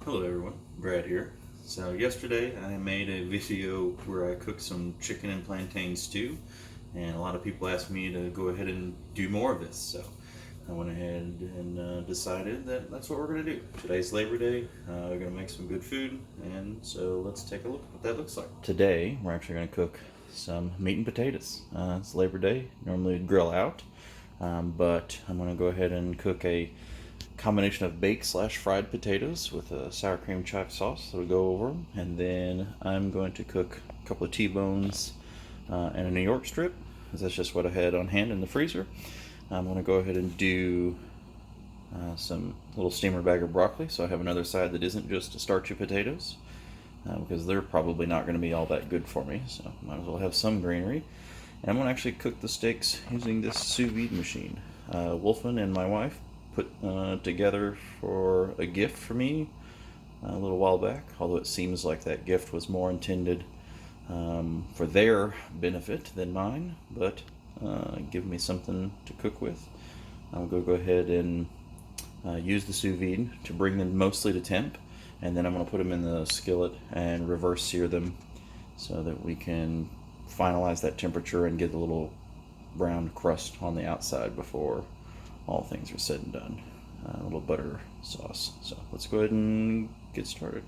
Hello everyone, Drad here. So yesterday I made a video where I cooked some chicken and plantain stew, and a lot of people asked me to go ahead and do more of this, so I went ahead and decided that that's what we're going to do. Today's Labor Day, we're going to make some good food, and so let's take a look at what that looks like. Today we're actually going to cook some meat and potatoes. It's Labor Day, normally we'd grill out, but I'm going to go ahead and cook a combination of baked/fried potatoes with a sour cream chive sauce that'll go over them, and then I'm going to cook a couple of T-bones and a New York strip, because that's just what I had on hand in the freezer. I'm going to go ahead and do some little steamer bag of broccoli, so I have another side that isn't just starchy potatoes, because they're probably not going to be all that good for me, so might as well have some greenery. And I'm going to actually cook the steaks using this Sous Vide machine. Wolfen and my wife put together for a gift for me a little while back, although it seems like that gift was more intended for their benefit than mine, but give me something to cook with. I'm going to go ahead and use the sous vide to bring them mostly to temp, and then I'm going to put them in the skillet and reverse sear them so that we can finalize that temperature and get a little brown crust on the outside before all things are said and done. A little butter sauce. So let's go ahead and get started.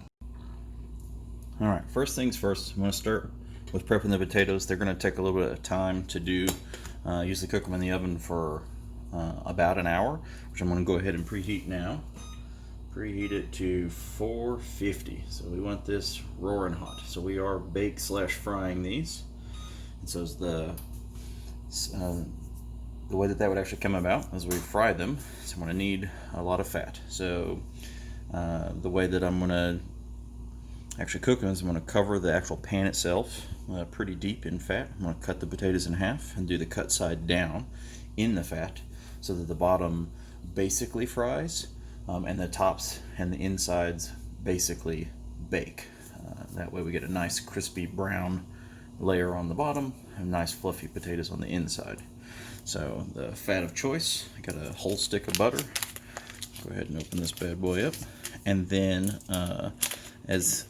Alright, first things first, I'm going to start with prepping the potatoes. They're going to take a little bit of time to do. Usually cook them in the oven for about an hour, which I'm going to go ahead and preheat now. Preheat it to 450. So we want this roaring hot. So we are bake/frying these. And so the way that would actually come about is we fry them, so I'm going to need a lot of fat. So the way that I'm going to actually cook them is I'm going to cover the actual pan itself pretty deep in fat. I'm going to cut the potatoes in half and do the cut side down in the fat so that the bottom basically fries and the tops and the insides basically bake. That way we get a nice crispy brown layer on the bottom and nice fluffy potatoes on the inside. So the fat of choice, I got a whole stick of butter. Go ahead and open this bad boy up. And then, as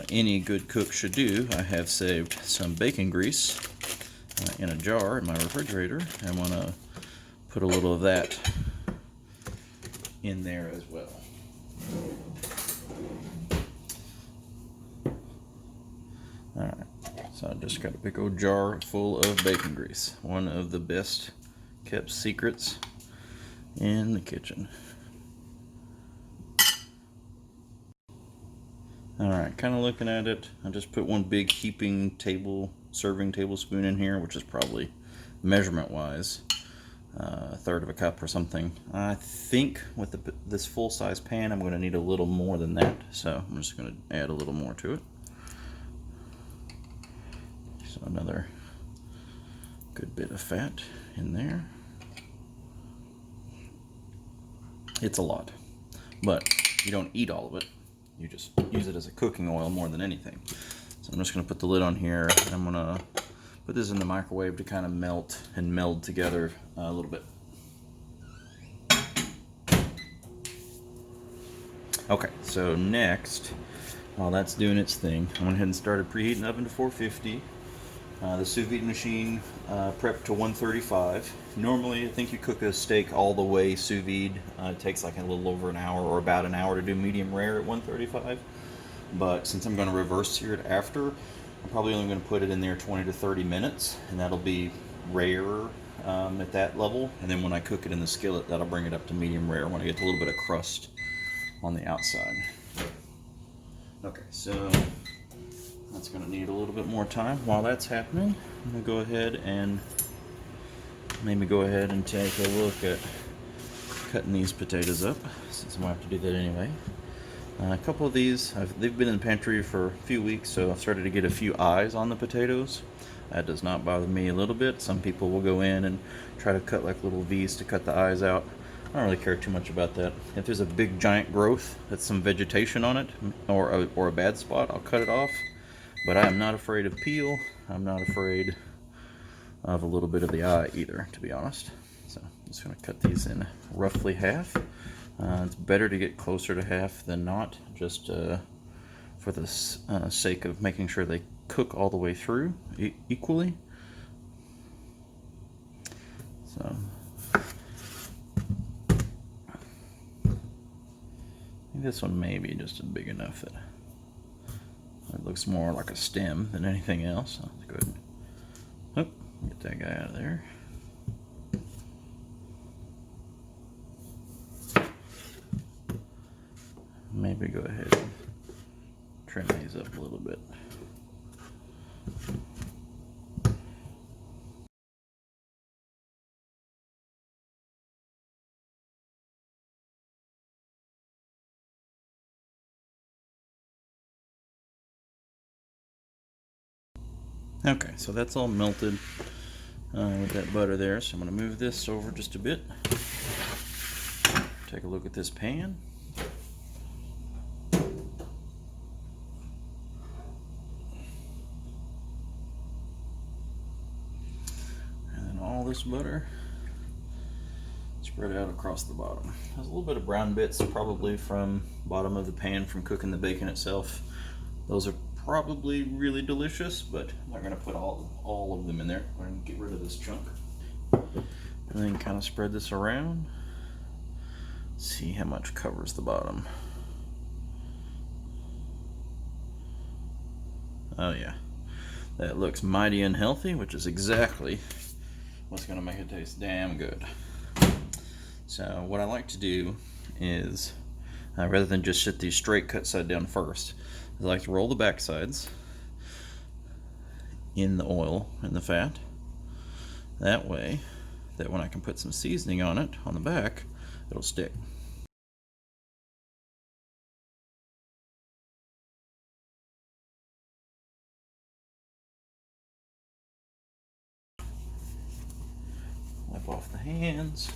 any good cook should do, I have saved some bacon grease in a jar in my refrigerator. I want to put a little of that in there as well. Alright, so I just got a big old jar full of bacon grease. One of the best kept secrets in the kitchen. Alright, kind of looking at it, I just put one big heaping serving tablespoon in here, which is probably measurement wise a third of a cup or something. I think with this full size pan I'm going to need a little more than that, so I'm just going to add a little more to it. So another good bit of fat in there. It's a lot, but you don't eat all of it. You just use it as a cooking oil more than anything. So I'm just going to put the lid on here, and I'm going to put this in the microwave to kind of melt and meld together a little bit. Okay, so next, while that's doing its thing, I went ahead and started preheating the oven to 450. The sous vide machine prepped to 135. Normally, I think you cook a steak all the way sous vide. It takes like a little over an hour or about an hour to do medium rare at 135. But since I'm going to reverse sear it after, I'm probably only going to put it in there 20 to 30 minutes, and that'll be rare at that level. And then when I cook it in the skillet, that'll bring it up to medium rare when I get a little bit of crust on the outside. Okay, so that's going to need a little bit more time. While that's happening, I'm going to go ahead and maybe take a look at cutting these potatoes up, since I'm going to have to do that anyway. A couple of these, they've been in the pantry for a few weeks, so I've started to get a few eyes on the potatoes. That does not bother me a little bit. Some people will go in and try to cut like little V's to cut the eyes out. I don't really care too much about that. If there's a big giant growth that's some vegetation on it, or a bad spot, I'll cut it off. But I am not afraid of peel. I'm not afraid of a little bit of the eye either, to be honest. So I'm just going to cut these in roughly half. It's better to get closer to half than not, just for the sake of making sure they cook all the way through equally. So this one may be just big enough that it looks more like a stem than anything else. So let's go ahead and get that guy out of there. Maybe go ahead and trim these up a little bit. Okay, so that's all melted with that butter there. So I'm going to move this over just a bit. Take a look at this pan. And then all this butter spread out across the bottom. There's a little bit of brown bits probably from bottom of the pan from cooking the bacon itself. Those are probably really delicious, but I'm not going to put all of them in there. We're going to get rid of this chunk. And then kind of spread this around. See how much covers the bottom. Oh yeah, that looks mighty unhealthy, which is exactly what's going to make it taste damn good. So what I like to do is, rather than just sit these straight cut side down first, I like to roll the back sides in the oil and the fat. That way, that when I can put some seasoning on it, on the back, it'll stick. Wipe off the hands.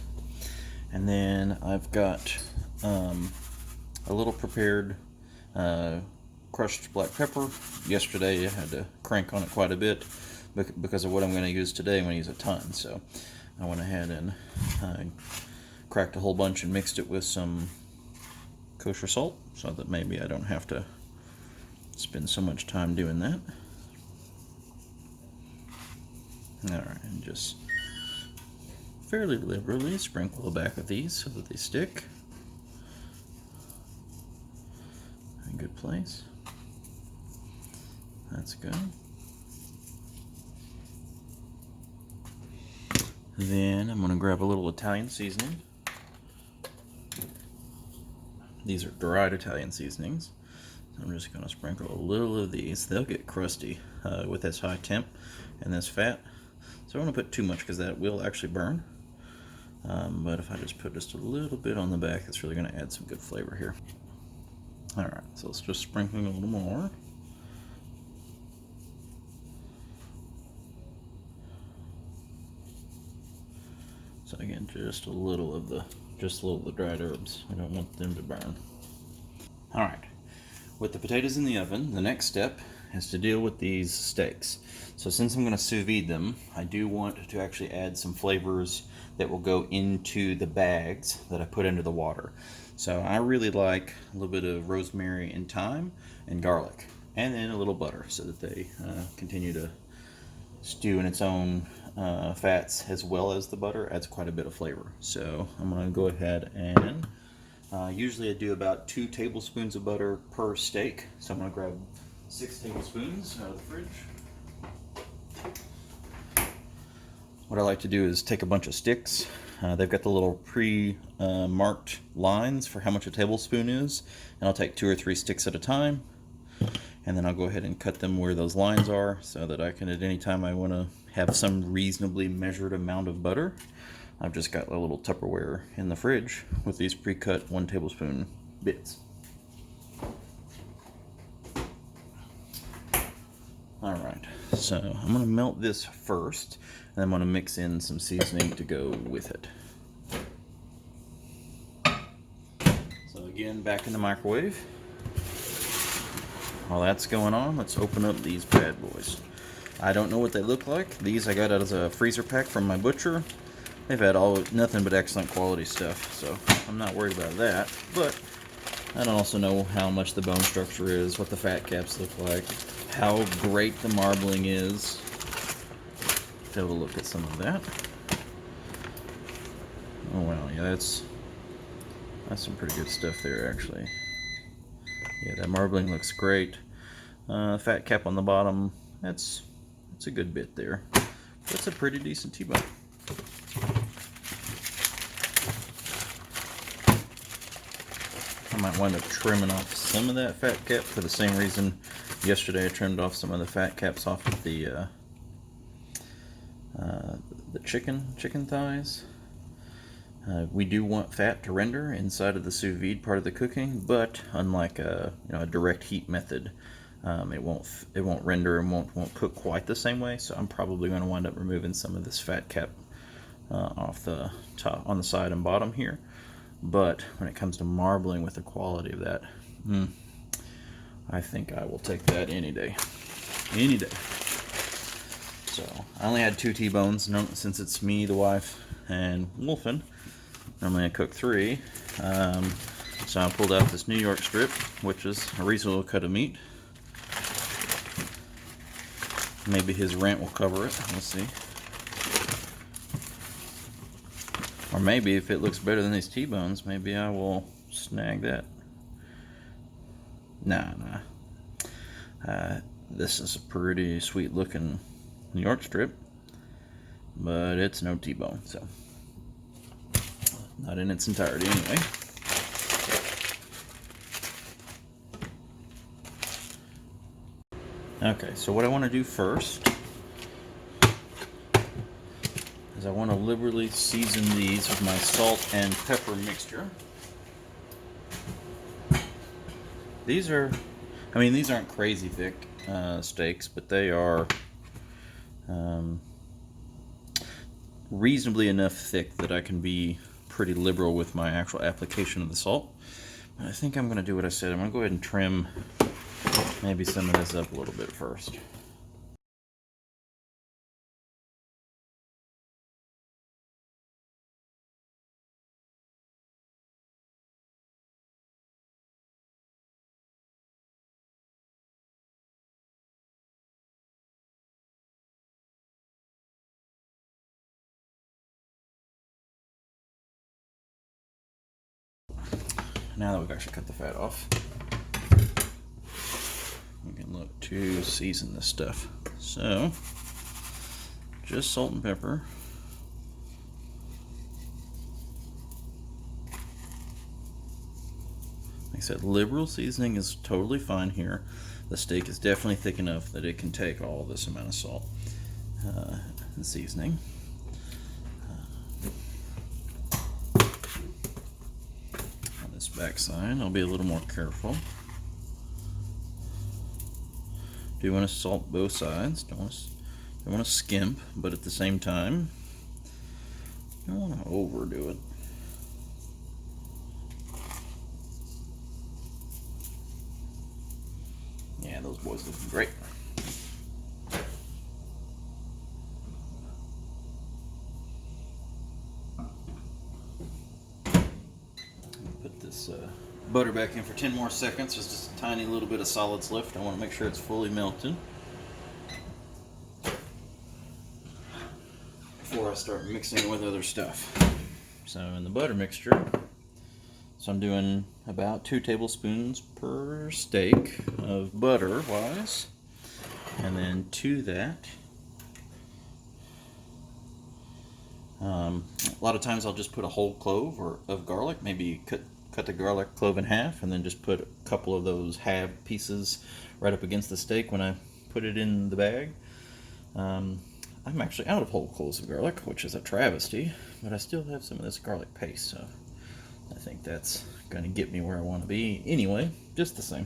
And then I've got a little prepared crushed black pepper. Yesterday I had to crank on it quite a bit because of what I'm going to use today. I'm going to use a ton. So I went ahead and cracked a whole bunch and mixed it with some kosher salt so that maybe I don't have to spend so much time doing that. Alright, and just fairly liberally sprinkle the back of these so that they stick. In a good place. That's good. Then I'm going to grab a little Italian seasoning. These are dried Italian seasonings. So I'm just going to sprinkle a little of these. They'll get crusty with this high temp and this fat. So I don't want to put too much because that will actually burn. But if I just put just a little bit on the back, it's really going to add some good flavor here. Alright, so let's just sprinkle a little more. So again, just a little of the dried herbs. I don't want them to burn. Alright, with the potatoes in the oven, the next step is to deal with these steaks. So since I'm going to sous vide them, I do want to actually add some flavors that will go into the bags that I put into the water. So I really like a little bit of rosemary and thyme and garlic, and then a little butter so that they continue to stew in its own fats as well as the butter. Adds quite a bit of flavor. So I'm going to go ahead and usually I do about 2 tablespoons of butter per steak. So I'm going to grab 6 tablespoons out of the fridge. What I like to do is take a bunch of sticks. They've got the little pre-marked lines for how much a tablespoon is, and I'll take 2 or 3 sticks at a time, and then I'll go ahead and cut them where those lines are so that I can, at any time I want to have some reasonably measured amount of butter, I've just got a little Tupperware in the fridge with these pre-cut 1 tablespoon bits. Alright, so I'm going to melt this first, and I'm going to mix in some seasoning to go with it. So again, back in the microwave. While that's going on, let's open up these bad boys. I don't know what they look like. These I got out as a freezer pack from my butcher. they've had nothing but excellent quality stuff, so I'm not worried about that. But I don't also know how much the bone structure is, what the fat caps look like, how great the marbling is. Have a look at some of that. Oh wow, yeah, that's some pretty good stuff there, actually. Yeah, that marbling looks great. Fat cap on the bottom, that's a good bit there. That's a pretty decent T-bone. I might wind up trimming off some of that fat cap for the same reason yesterday I trimmed off some of the fat caps off of the chicken thighs. We do want fat to render inside of the sous vide part of the cooking, but unlike a direct heat method, it won't render and won't cook quite the same way. So I'm probably going to wind up removing some of this fat cap off the top, on the side and bottom here. But when it comes to marbling with the quality of that, I think I will take that any day. Any day. So I only had 2 T-bones since it's me, the wife, and Wolfen. Normally I cook 3. So I pulled out this New York strip, which is a reasonable cut of meat. Maybe his rent will cover it. We'll see. Or maybe if it looks better than these T-bones, maybe I will snag that. Nah. This is a pretty sweet looking New York strip, but it's no T-bone, so not in its entirety anyway. Okay, so what I want to do first is I want to liberally season these with my salt and pepper mixture. These aren't crazy thick steaks, but they are reasonably enough thick that I can be pretty liberal with my actual application of the salt. But I think I'm going to do what I said. I'm going to go ahead and trim maybe some of this up a little bit first. Now that we've actually cut the fat off, we can look to season this stuff. So, just salt and pepper. Like I said, liberal seasoning is totally fine here. The steak is definitely thick enough that it can take all this amount of salt and seasoning. On this back side, I'll be a little more careful. Do want to salt both sides. Don't want to skimp, but at the same time, don't want to overdo it. Yeah, those boys look great. Put this butter back in for 10 more seconds. There's just a tiny little bit of solids left. I want to make sure it's fully melted before I start mixing it with other stuff. So in the butter mixture, so I'm doing about 2 tablespoons per steak of butter wise, and then to that, a lot of times I'll just put a whole clove of garlic, maybe cut the garlic clove in half, and then just put a couple of those half pieces right up against the steak when I put it in the bag. I'm actually out of whole cloves of garlic, which is a travesty, but I still have some of this garlic paste, so I think that's going to get me where I want to be anyway, just the same.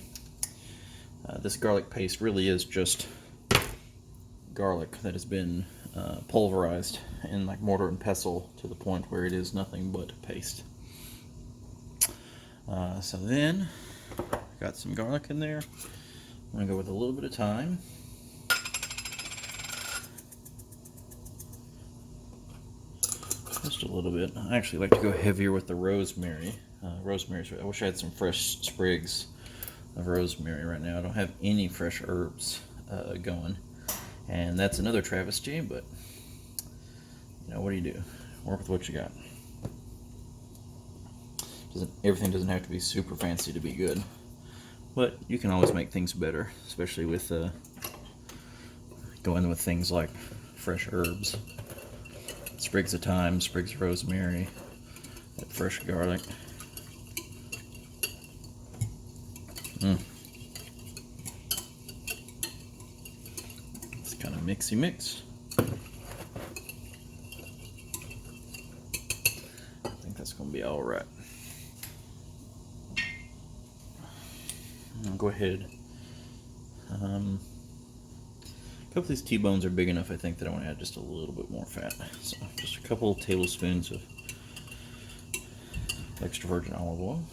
This garlic paste really is just garlic that has been pulverized in like mortar and pestle to the point where it is nothing but paste. So then, got some garlic in there. I'm going to go with a little bit of thyme. A Just a little bit. I actually like to go heavier with the rosemary. I wish I had some fresh sprigs of rosemary right now. I don't have any fresh herbs going. And that's another travesty, but you know, what do you do? Work with what you got. Everything doesn't have to be super fancy to be good. But you can always make things better, especially with going with things like fresh herbs. Sprigs of thyme, sprigs of rosemary, fresh garlic. It's kind of mixy mix. I think that's going to be all right. I'll go ahead. A couple of these T-bones are big enough, I think, that I want to add just a little bit more fat. So just a couple of tablespoons of extra virgin olive oil.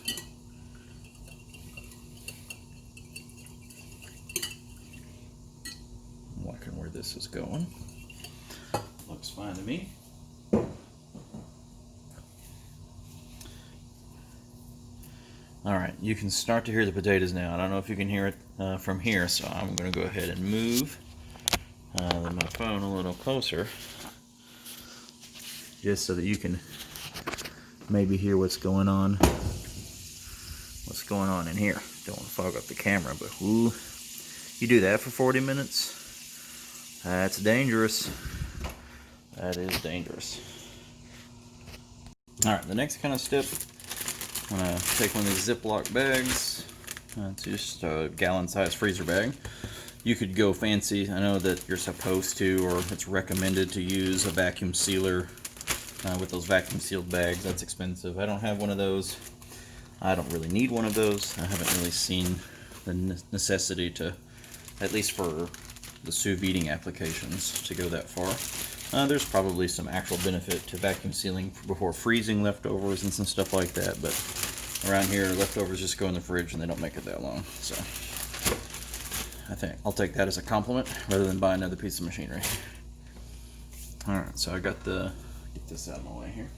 I'm liking where this is going. Looks fine to me. Alright, you can start to hear the potatoes now. I don't know if you can hear it from here, so I'm going to go ahead and move my phone a little closer just so that you can maybe hear what's going on in here. Don't want to fog up the camera, but ooh, you do that for 40 minutes, that's dangerous. That is dangerous. Alright, the next kind of step, I'm going to take one of these Ziploc bags. It's just a gallon-sized freezer bag. You could go fancy. I know that you're supposed to, or it's recommended to use a vacuum sealer with those vacuum sealed bags. That's expensive. I don't have one of those. I don't really need one of those. I haven't really seen the necessity to, at least for the sous vide applications, to go that far. There's probably some actual benefit to vacuum sealing before freezing leftovers and some stuff like that, but around here leftovers just go in the fridge and they don't make it that long. So I think I'll take that as a compliment rather than buy another piece of machinery. Alright, so I got get this out of my way here.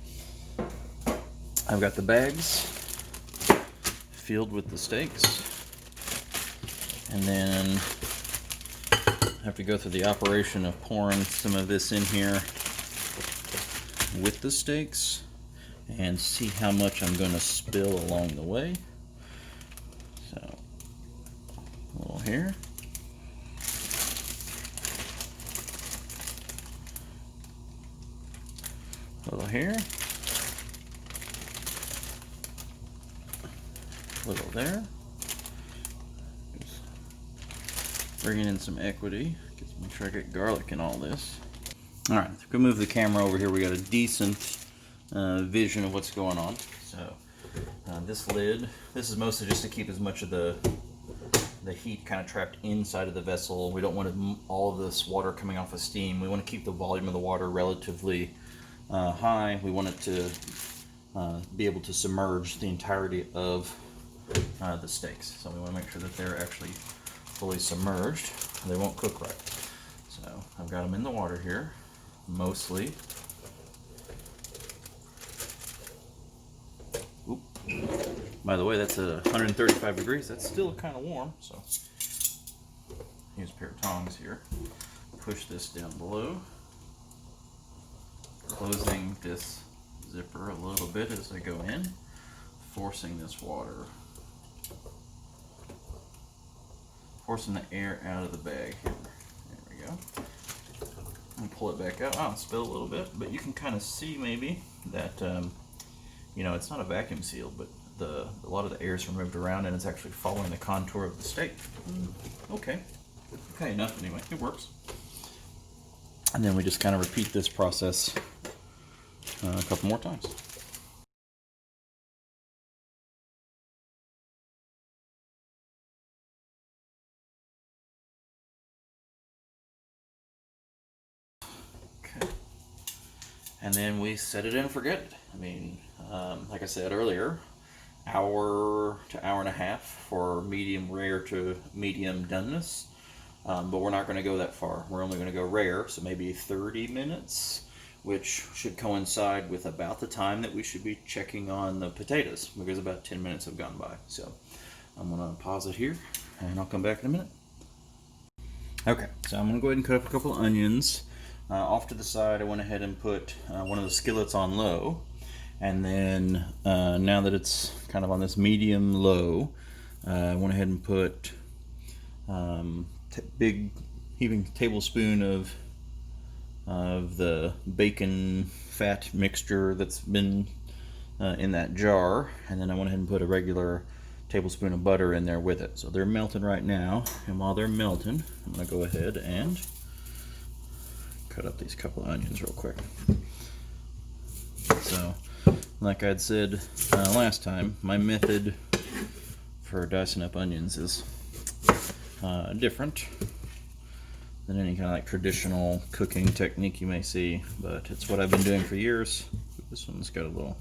I've got the bags filled with the steaks, and then I have to go through the operation of pouring some of this in here with the steaks and see how much I'm going to spill along the way. So, a little here. A little here. A little there. Just bringing in some equity. Make sure I get garlic in all this. Alright, if we move the camera over here, we got a decent vision of what's going on. So, this lid, this is mostly just to keep as much of the heat kind of trapped inside of the vessel. We don't want all of this water coming off of steam. We want to keep the volume of the water relatively high. We want it to be able to submerge the entirety of the steaks. So we want to make sure that they're actually fully submerged. They won't cook right. So I've got them in the water here, mostly. Oop. By the way, that's 135 degrees. That's still kind of warm, so use a pair of tongs here. Push this down below, closing this zipper a little bit as I go in, forcing this water, forcing the air out of the bag here. There we go. And pull it back out. Oh, spill a little bit, but you can kind of see maybe that you know, it's not a vacuum seal, but a lot of the air is removed around and it's actually following the contour of the steak. Okay enough anyway, it works. And then we just kind of repeat this process a couple more times. Okay. And then we set it and forget it. I mean, like I said earlier, hour to hour and a half for medium rare to medium doneness. But we're not going to go that far. We're only going to go rare, so maybe 30 minutes which should coincide with about the time that we should be checking on the potatoes, because about 10 minutes have gone by. So I'm going to pause it here, and I'll come back in a minute. Okay, so I'm going to go ahead and cut up a couple of onions. Off to the side, I went ahead and put one of the skillets on low, and then now that it's kind of on this medium low, I went ahead and put big heaping tablespoon of the bacon fat mixture that's been in that jar, and then I went ahead and put a regular tablespoon of butter in there with it. So they're melting right now, and while they're melting, I'm going to go ahead and cut up these couple of onions real quick. So, like I'd said last time, my method for dicing up onions is different than any kind of like traditional cooking technique you may see, but it's what I've been doing for years. This one's got a little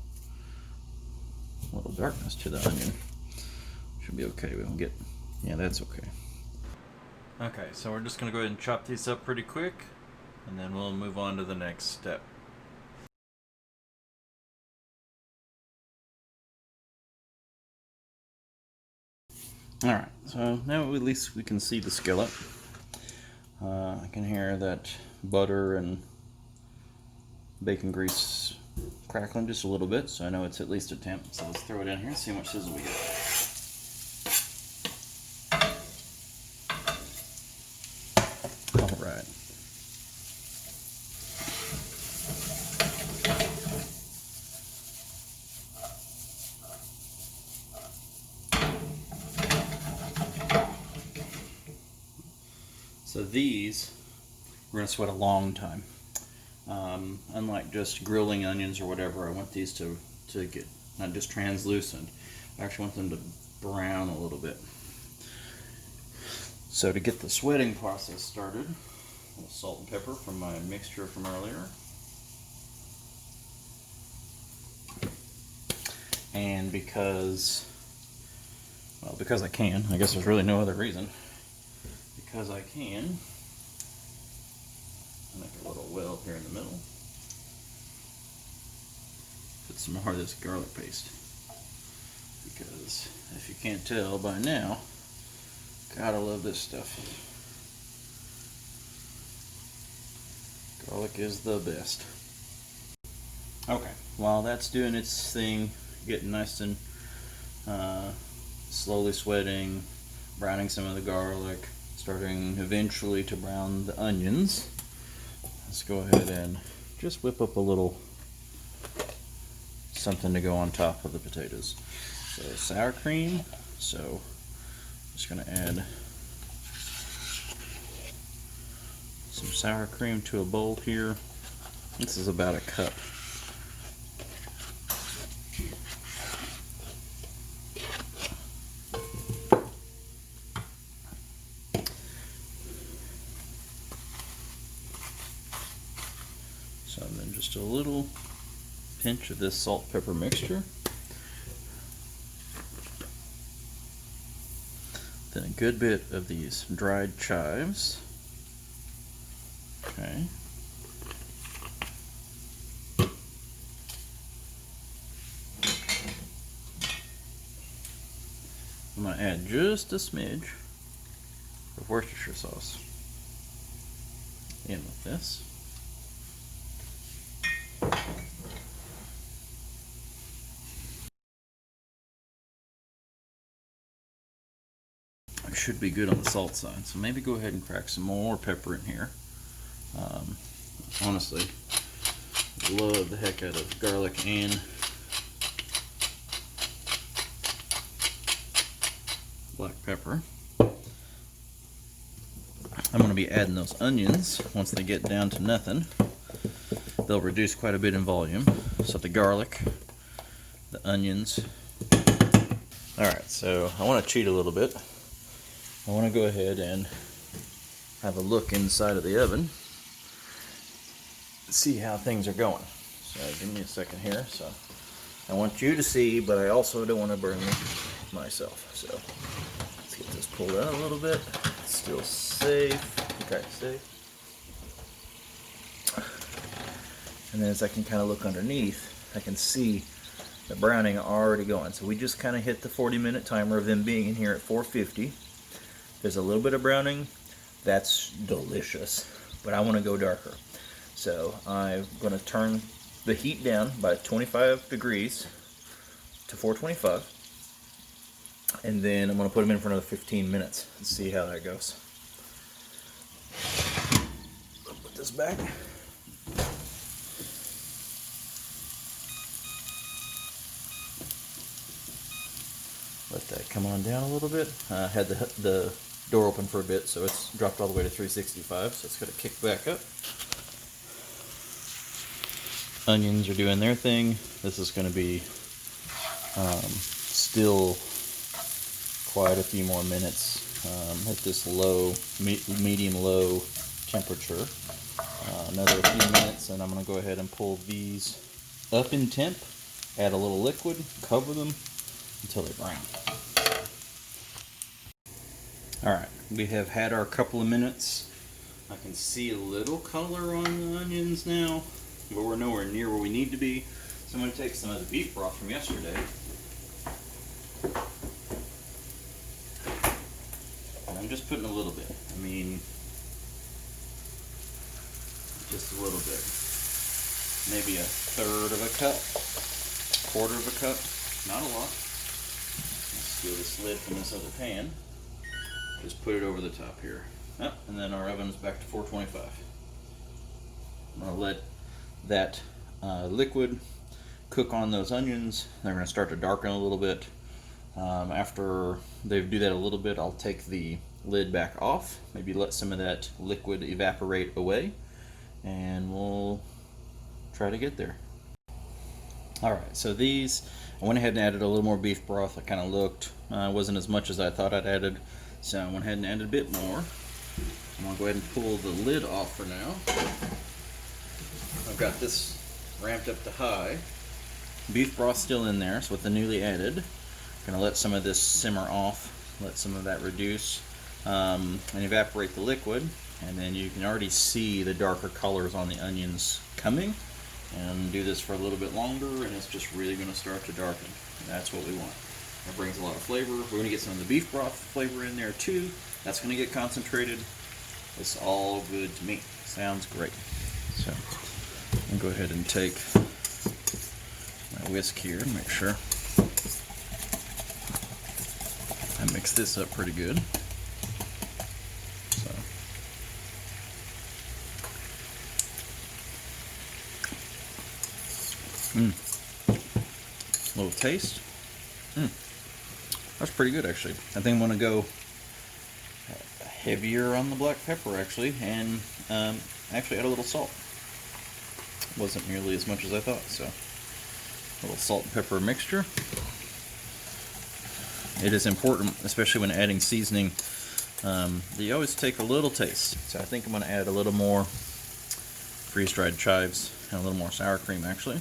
darkness to the onion. Should be okay. We won't get, yeah, that's okay. Okay, so we're just gonna go ahead and chop these up pretty quick, and then we'll move on to the next step. Alright, so now at least we can see the skillet. I can hear that butter and bacon grease crackling just a little bit, so I know it's at least a temp. So let's throw it in here and see how much sizzle we get. Alright. So these, we're going to sweat a long time. Unlike just grilling onions or whatever, I want these to get not just translucent, I actually want them to brown a little bit. So to get the sweating process started, a little salt and pepper from my mixture from earlier. And because I can, I guess there's really no other reason. Because I can, I'll make a little well here in the middle. Put some more of this garlic paste. Because if you can't tell by now, gotta love this stuff. Garlic is the best. Okay, while that's doing its thing, getting nice and slowly sweating, browning some of the garlic, starting eventually to brown the onions, let's go ahead and just whip up a little something to go on top of the potatoes. So sour cream, so I'm just going to add some sour cream to a bowl here. This is about a cup. So then just a little pinch of this salt pepper mixture. Then a good bit of these dried chives. Okay. I'm going to add just a smidge of Worcestershire sauce in with this. I should be good on the salt side, so maybe go ahead and crack some more pepper in here. Honestly, love the heck out of garlic and black pepper. I'm going to be adding those onions once they get down to nothing. They'll reduce quite a bit in volume. So the garlic, the onions. Alright, so I want to cheat a little bit. I want to go ahead and have a look inside of the oven, see how things are going. So give me a second here. So I want you to see, but I also don't want to burn myself. So let's get this pulled out a little bit. It's still safe. Okay, safe. And then as I can kind of look underneath, I can see the browning already going. So we just kind of hit the 40-minute timer of them being in here at 450. There's a little bit of browning. That's delicious, but I want to go darker. So I'm going to turn the heat down by 25 degrees to 425. And then I'm going to put them in for another 15 minutes and see how that goes. I'll put this back. Let that come on down a little bit. I had the door open for a bit, so it's dropped all the way to 365, so it's going to kick back up. Onions are doing their thing. This is going to be still quite a few more minutes at this low, medium-low temperature. Another few minutes, and I'm going to go ahead and pull these up in temp, add a little liquid, cover them until they brown. Alright, we have had our couple of minutes. I can see a little color on the onions now, but we're nowhere near where we need to be. So I'm going to take some of the beef broth from yesterday. And I'm just putting a little bit. I mean, just a little bit. Maybe a third of a cup, quarter of a cup, not a lot. Let's steal this lid from this other pan. Just put it over the top here. Oh, and then our oven's back to 425. I'm going to let that liquid cook on those onions. They're going to start to darken a little bit. After they do that a little bit, I'll take the lid back off, maybe let some of that liquid evaporate away, and we'll try to get there. Alright, so these, I went ahead and added a little more beef broth. I kind of looked, wasn't as much as I thought I'd added, so I went ahead and added a bit more. I'm going to go ahead and pull the lid off for now. I've got this ramped up to high. Beef broth still in there, so with the newly added, I'm going to let some of this simmer off, let some of that reduce, and evaporate the liquid. And then you can already see the darker colors on the onions coming. And do this for a little bit longer, and it's just really going to start to darken. That's what we want. That brings a lot of flavor. We're going to get some of the beef broth flavor in there too. That's going to get concentrated. It's all good to me. Sounds great. So I'm going to go ahead and take my whisk here and make sure I mix this up pretty good. So a little taste. That's pretty good actually. I think I'm going to go heavier on the black pepper actually, and actually add a little salt. Wasn't nearly as much as I thought, so a little salt and pepper mixture. It is important, especially when adding seasoning, that you always take a little taste. So I think I'm going to add a little more freeze-dried chives and a little more sour cream actually,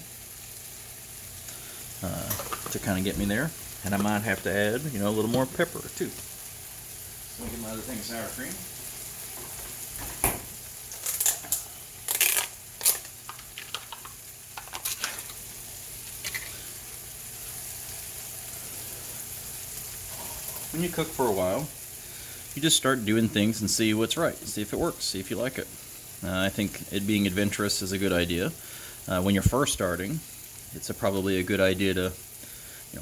to kind of get me there. And I might have to add, a little more pepper too. Let me get my other thing, sour cream. When you cook for a while, you just start doing things and see what's right, see if it works, see if you like it. I think it being adventurous is a good idea. When you're first starting, it's probably a good idea to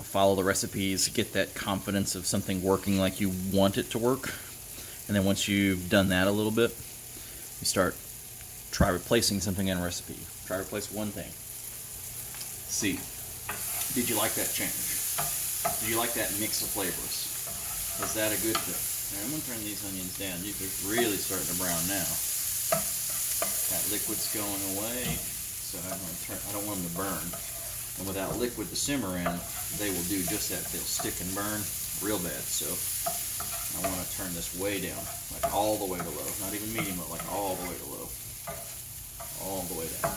follow the recipes, get that confidence of something working like you want it to work. And then once you've done that a little bit, you try replacing something in a recipe. Try to replace one thing. See, did you like that change? Did you like that mix of flavors? Was that a good thing? Now, I'm going to turn these onions down. They're really starting to brown now. That liquid's going away, so I don't want them to burn. And without liquid to simmer in, they will do just that. They'll stick and burn real bad. So I want to turn this way down, like all the way to low. Not even medium, but like all the way to low. All the way down.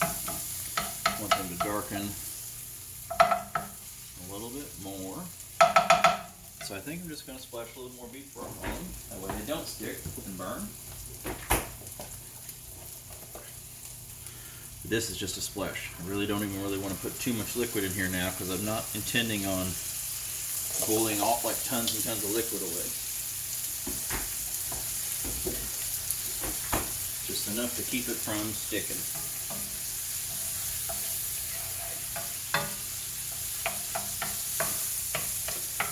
I want them to darken a little bit more. So I think I'm just going to splash a little more beef broth on them. That way they don't stick and burn. This is just a splash. I really don't even really want to put too much liquid in here now because I'm not intending on boiling off like tons and tons of liquid away. Just enough to keep it from sticking.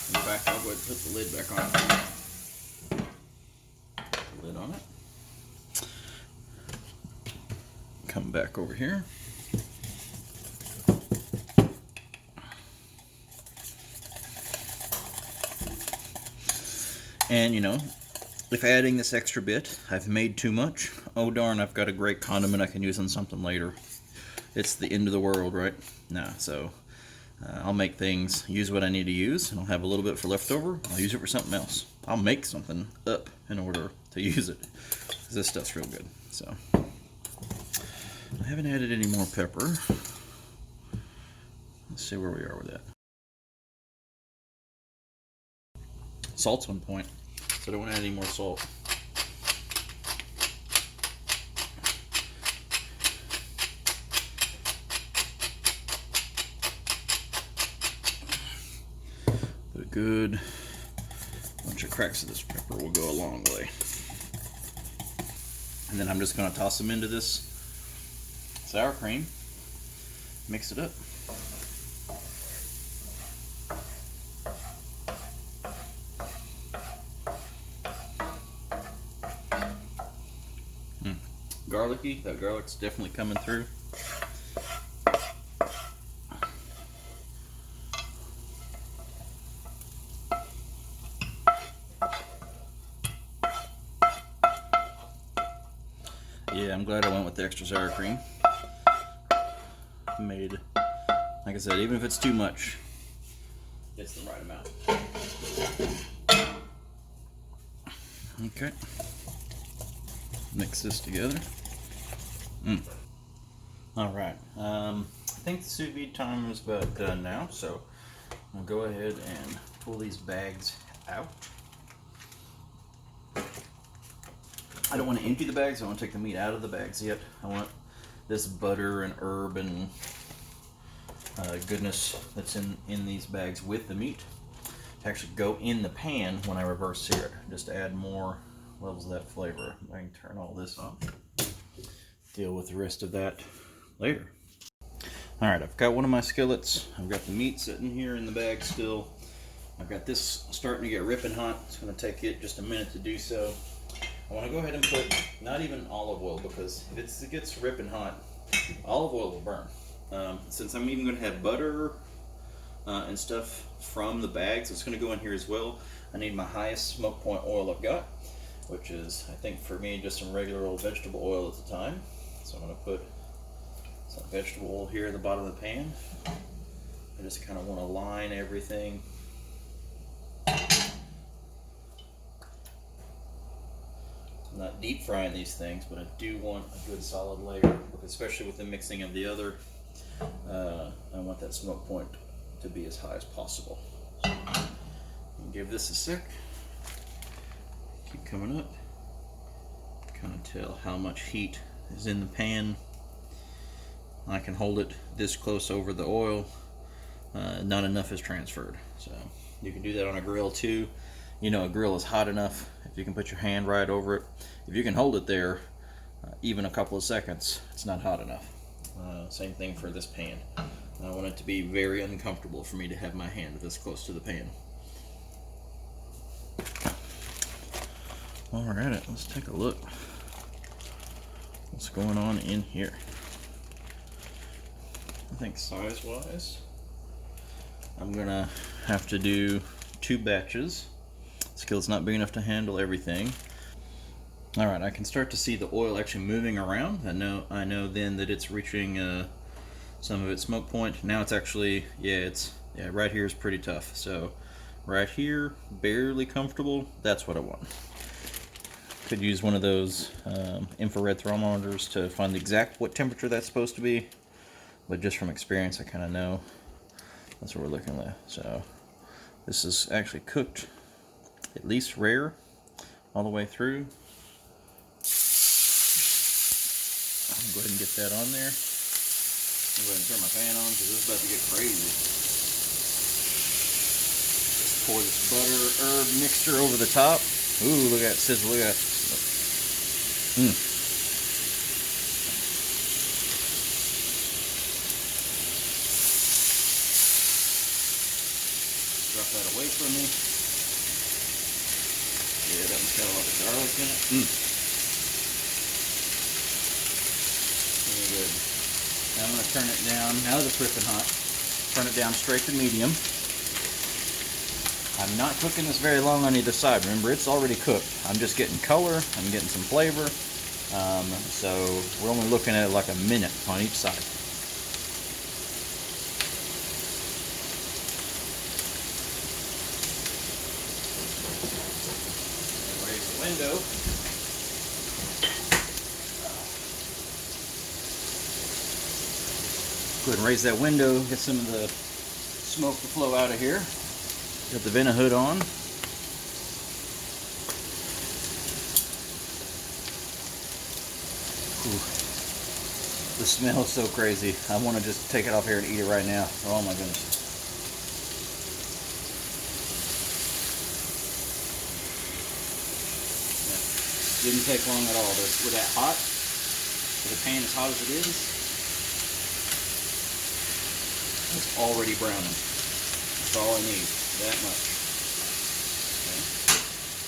In fact, I'll go ahead and put the lid back on. Lid on it. Come back over here. And you know, if adding this extra bit, I've made too much, oh darn, I've got a great condiment I can use on something later. It's the end of the world, right? Nah, so I'll make things, use what I need to use, and I'll have a little bit for leftover. I'll use it for something else. I'll make something up in order to use it, because this stuff's real good. So I haven't added any more pepper. Let's see where we are with that. Salt's on point, so I don't want to add any more salt. But a good bunch of cracks of this pepper will go a long way. And then I'm just going to toss them into this sour cream, mix it up. Garlicky, that garlic's definitely coming through. Yeah, I'm glad I went with the extra sour cream. Made, like I said, even if it's too much, it's the right amount. Okay. Mix this together. Alright, I think the sous vide time is about done now, so I'll go ahead and pull these bags out. I don't want to empty the bags, I want to take the meat out of the bags yet. I want this butter and herb and goodness that's in these bags with the meat to actually go in the pan when I reverse sear it, just to add more levels of that flavor. I can turn all this off, deal with the rest of that later. Alright, I've got one of my skillets. I've got the meat sitting here in the bag still. I've got this starting to get ripping hot. It's going to take it just a minute to do so. I want to go ahead and put not even olive oil, because if it gets ripping hot, olive oil will burn. Since I'm even going to have butter and stuff from the bags, it's going to go in here as well. I need my highest smoke point oil I've got, which is, I think for me, just some regular old vegetable oil at the time. So I'm going to put some vegetable oil here at the bottom of the pan. I just kind of want to line everything. I'm not deep frying these things, but I do want a good solid layer, especially with the mixing of the other. I want that smoke point to be as high as possible. So, give this a sec. Keep coming up. Kind of tell how much heat is in the pan. I can hold it this close over the oil. Not enough is transferred. So you can do that on a grill too. You know, a grill is hot enough if you can put your hand right over it. If you can hold it there even a couple of seconds, it's not hot enough. Same thing for this pan. I want it to be very uncomfortable for me to have my hand this close to the pan. Alright, let's take a look. What's going on in here? I think size-wise, I'm gonna have to do 2 batches. The skillet's not big enough to handle everything. Alright, I can start to see the oil actually moving around. I know then that it's reaching some of its smoke point. Now it's actually, right here is pretty tough. So right here, barely comfortable. That's what I want. Could use one of those infrared thermometers to find the exact what temperature that's supposed to be. But just from experience, I kind of know that's what we're looking at. So this is actually cooked at least rare all the way through. I'll go ahead and get that on there. I'm going to turn my fan on because this is about to get crazy. Just pour this butter herb mixture over the top. Ooh, look at that sizzle. Look at that. Drop that away from me. Yeah, that one's got a lot of garlic in it. Really good. Now I'm going to turn it down. Now that it's ripping hot, turn it down straight to medium. I'm not cooking this very long on either side. Remember, it's already cooked. I'm just getting color. I'm getting some flavor. So we're only looking at like a minute on each side. Raise the window. Go ahead and raise that window, get some of the smoke to flow out of here. Got the vent hood on. Ooh. The smell is so crazy. I want to just take it off here and eat it right now. Oh my goodness. Yeah. Didn't take long at all. With that hot, with the pan as hot as it is, it's already browning. That's all I need. That much. Okay.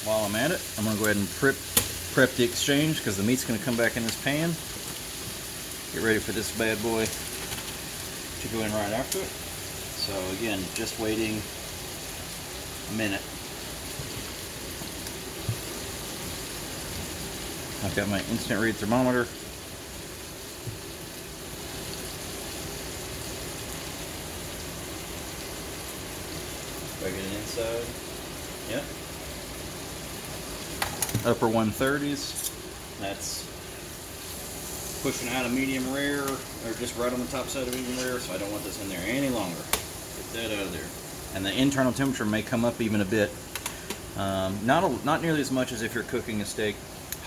While I'm at it, I'm going to go ahead and prep the exchange because the meat's going to come back in this pan. Get ready for this bad boy to go in right after it. So again, just waiting a minute. I've got my instant read thermometer. Do I get it inside? Yep. Upper 130s. That's pushing out of medium rare, or just right on the top side of medium rare, so I don't want this in there any longer. Get that out of there. And the internal temperature may come up even a bit. Not nearly as much as if you're cooking a steak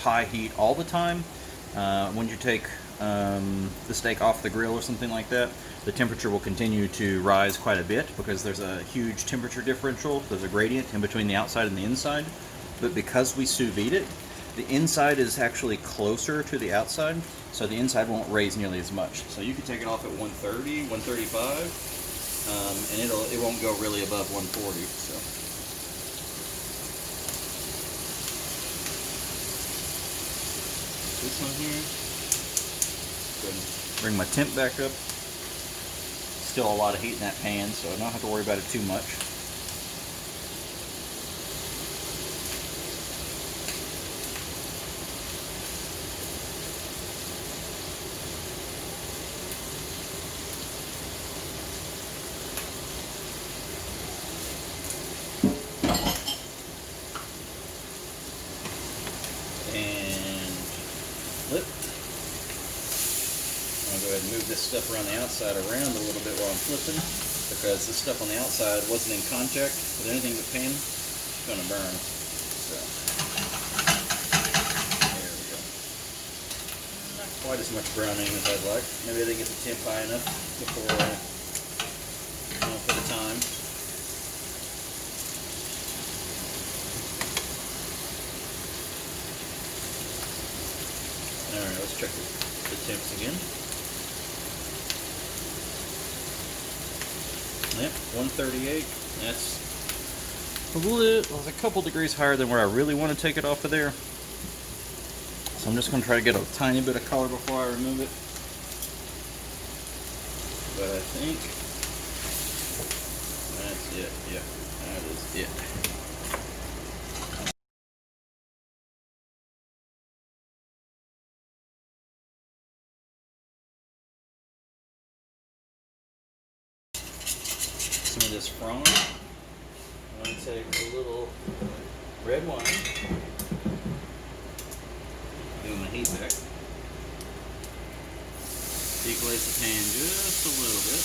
high heat all the time. When you take the steak off the grill or something like that, the temperature will continue to rise quite a bit because there's a huge temperature differential. There's a gradient in between the outside and the inside. But because we sous vide it, the inside is actually closer to the outside, so the inside won't raise nearly as much. So you can take it off at 130, 135, and it won't go really above 140. So. This one here. Go ahead and bring my temp back up. Still a lot of heat in that pan, so I don't have to worry about it too much. And flip. I'm going to go ahead and move this stuff around the outside around a little bit while I'm flipping, because the stuff on the outside wasn't in contact with anything but pan. It's going to burn. So, there we go. Not quite as much browning as I'd like. Maybe I didn't get the temp high enough before for the time. Alright, let's check the temps again. Yep, 138. That's a couple degrees higher than where I really want to take it off of there. So I'm just going to try to get a tiny bit of color before I remove it. But I think that's it. Yeah, that is it. Some of this frond. I'm going to take a little red wine. Give my heat back. Deglaze the pan just a little bit.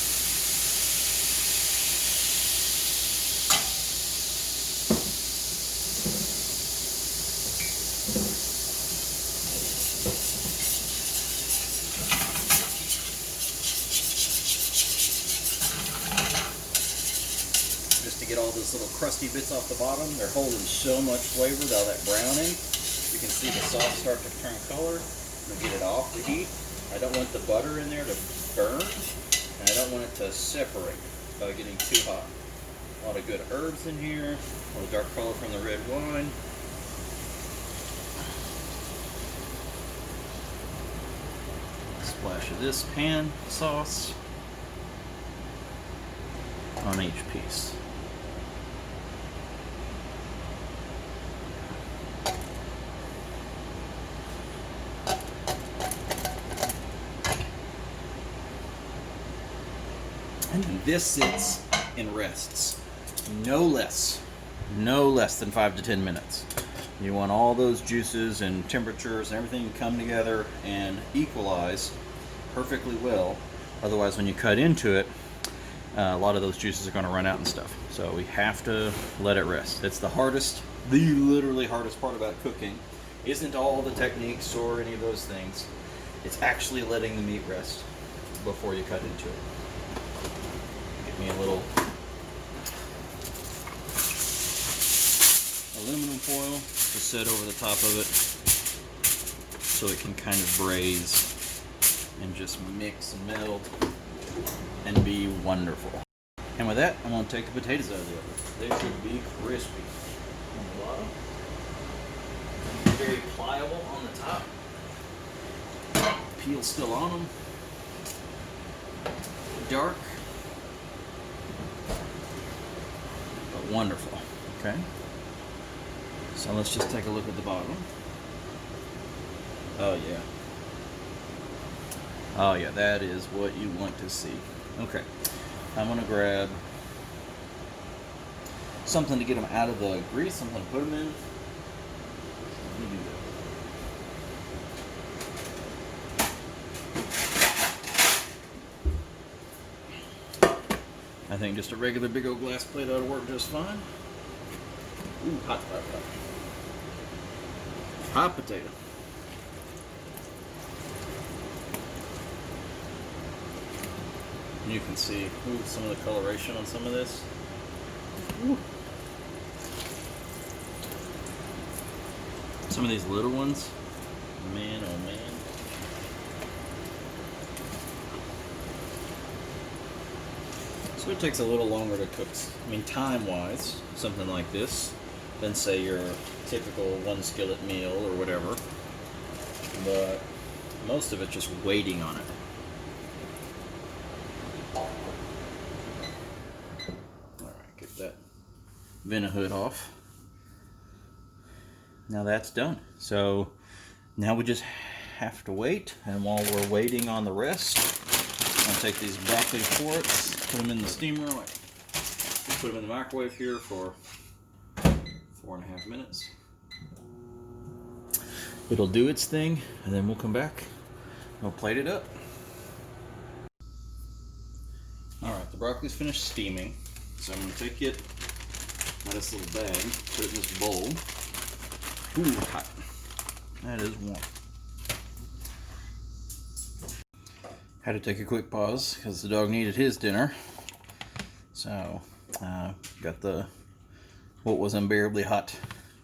those little crusty bits off the bottom, they're holding so much flavor with all that browning. You can see the sauce start to turn color. I'm gonna get it off the heat. I don't want the butter in there to burn, and I don't want it to separate by getting too hot. A lot of good herbs in here, a little dark color from the red wine. Splash of this pan sauce on each piece. And this sits and rests no less than 5 to 10 minutes. You want all those juices and temperatures and everything to come together and equalize perfectly well. Otherwise, when you cut into it, a lot of those juices are going to run out and stuff. So we have to let it rest. It's the literally hardest part about cooking. Isn't all the techniques or any of those things. It's actually letting the meat rest before you cut into it. Get me a little aluminum foil to set over the top of it so it can kind of braise and just mix and meld and be wonderful. And with that, I'm going to take the potatoes out of the oven. They should be crispy on the bottom, very pliable on the top, peel still on them, dark but wonderful. Okay, so let's just take a look at the bottom. Oh yeah. Oh yeah, that is what you want to see. Okay, I'm gonna grab something to get them out of the grease, something to put them in. Let me do that. I think just a regular big old glass plate ought to work just fine. Ooh, hot, hot, hot. Hot potato. You can see some of the coloration on some of this. Ooh. Some of these little ones, man oh man. So it takes a little longer to cook, I mean time-wise, something like this, than say your typical one skillet meal or whatever. But most of it's just waiting on it. Vena hood off. Now that's done. So now we just have to wait, and while we're waiting on the rest, I'm gonna take these broccoli florets, put them in the steamer, put them in the microwave here for 4.5 minutes. It'll do its thing, and then we'll come back and we'll plate it up. Alright, the broccoli's finished steaming, so I'm gonna take it out of this little bag, put it in this bowl. Ooh, hot. That is warm. Had to take a quick pause because the dog needed his dinner. So, got what was unbearably hot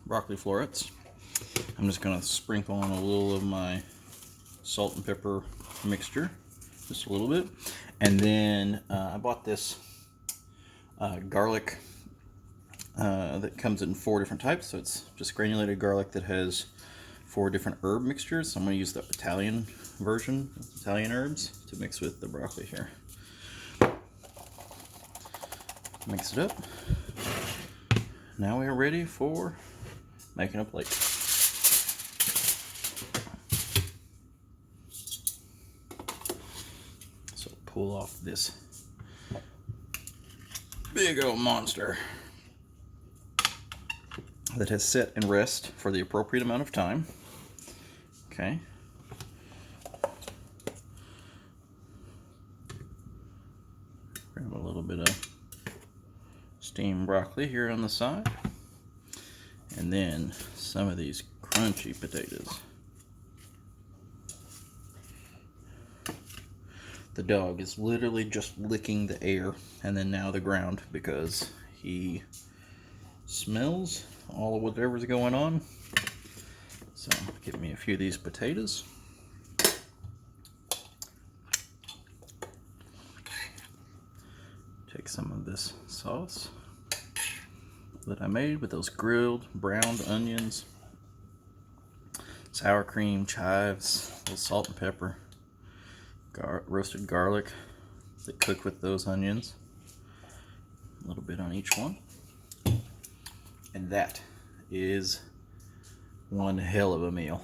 broccoli florets. I'm just going to sprinkle on a little of my salt and pepper mixture, just a little bit. And then I bought this garlic that comes in 4 different types. So it's just granulated garlic that has 4 different herb mixtures. So I'm going to use the Italian version, Italian herbs, to mix with the broccoli here. Mix it up. Now we are ready for making a plate. So pull off this big old monster that has set and rest for the appropriate amount of time. Okay. Grab a little bit of steamed broccoli here on the side. And then some of these crunchy potatoes. The dog is literally just licking the air and then now the ground because he smells all of whatever's going on. So give me a few of these potatoes. Take some of this sauce that I made with those grilled browned onions, sour cream, chives, a little salt and pepper, roasted garlic that cook with those onions, a little bit on each one. And that is one hell of a meal.